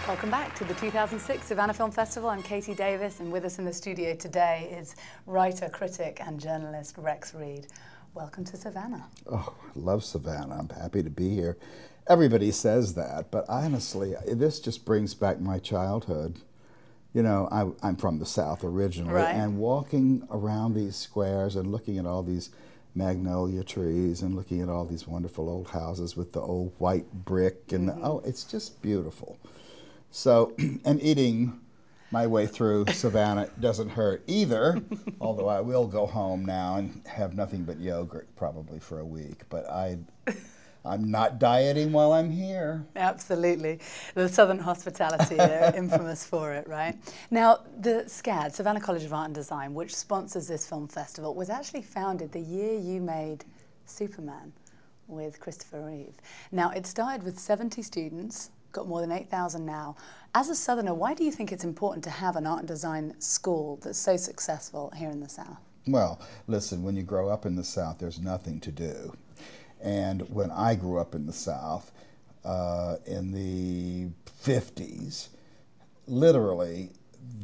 Welcome back to the 2006 Savannah Film Festival. I'm Katie Davis, and with us in the studio today is writer, critic, and journalist Rex Reed. Welcome to Savannah. Oh, I love Savannah. I'm happy to be here. Everybody says that, but honestly, this just brings back my childhood. You know, I'm from the South originally, right. And walking around these squares and looking at all these magnolia trees and looking at all these wonderful old houses with the old white brick, and oh, it's just beautiful. So, and eating my way through Savannah doesn't hurt either, although I will go home now and have nothing but yogurt probably for a week. But I'm not dieting while I'm here. Absolutely. The Southern hospitality, they're infamous for it, right? Now, the SCAD, Savannah College of Art and Design, which sponsors this film festival, was actually founded the year you made Superman with Christopher Reeve. Now, it started with 70 students, got more than 8,000 now. As a Southerner, why do you think it's important to have an art and design school that's so successful here in the South? Well, listen, when you grow up in the South, there's nothing to do. And when I grew up in the South, in the 50s, literally,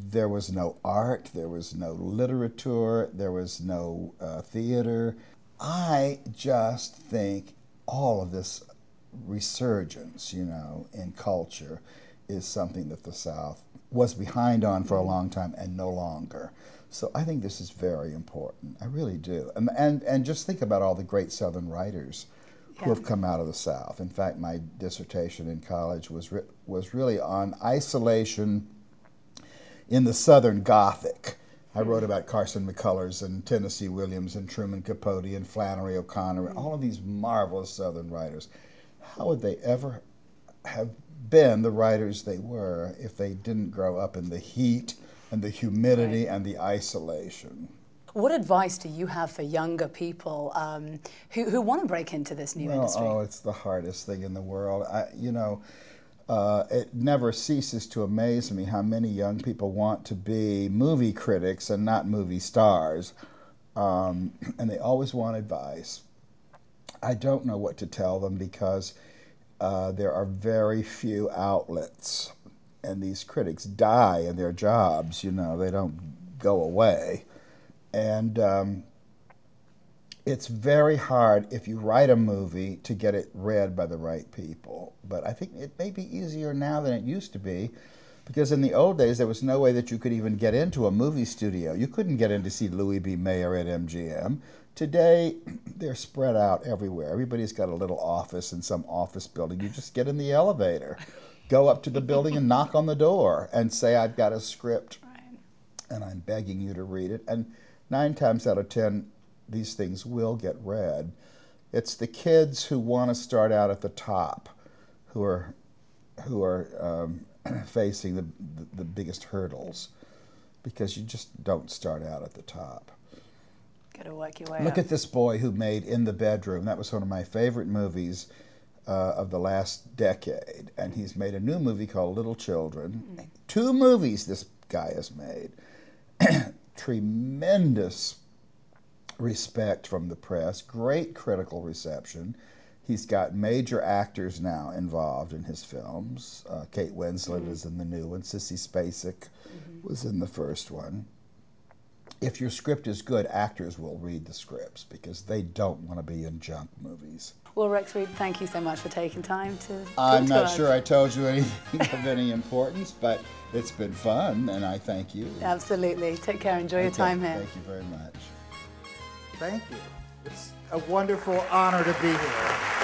there was no art, there was no literature, there was no theater. I just think all of this resurgence, you know, in culture is something that the South was behind on for a long time and no longer. So I think this is very important. I really do. And just think about all the great Southern writers who have come out of the South. In fact, my dissertation in college was really on isolation in the Southern Gothic. I wrote about Carson McCullers and Tennessee Williams and Truman Capote and Flannery O'Connor, all of these marvelous Southern writers. How would they ever have been the writers they were if they didn't grow up in the heat and the humidity and the isolation? What advice do you have for younger people who want to break into this new industry? Oh, it's the hardest thing in the world. It never ceases to amaze me how many young people want to be movie critics and not movie stars, and they always want advice. I don't know what to tell them because there are very few outlets, and these critics die in their jobs, you know, they don't go away. And it's very hard if you write a movie to get it read by the right people. But I think it may be easier now than it used to be, because in the old days there was no way that you could even get into a movie studio. You couldn't get in to see Louis B. Mayer at MGM. Today, they're spread out everywhere. Everybody's got a little office in some office building. You just get in the elevator, go up to the building and knock on the door and say, I've got a script and I'm begging you to read it. And 9 times out of 10, these things will get read. It's the kids who want to start out at the top who are facing the biggest hurdles, because you just don't start out at the top. Got to work your way Look up. at this boy who made In the Bedroom. That was one of my favorite movies of the last decade. And he's made a new movie called Little Children. 2 movies this guy has made. Tremendous respect from the press, great critical reception. He's got major actors now involved in his films. Kate Winslet is in the new one. Sissy Spacek was in the first one. If your script is good, actors will read the scripts because they don't want to be in junk movies. Well, Rex Reed, thank you so much for taking time to I'm not sure I told you anything of any importance, but it's been fun, and I thank you. Absolutely. Take care. Enjoy your time here. Thank you very much. Thank you. It's a wonderful honor to be here.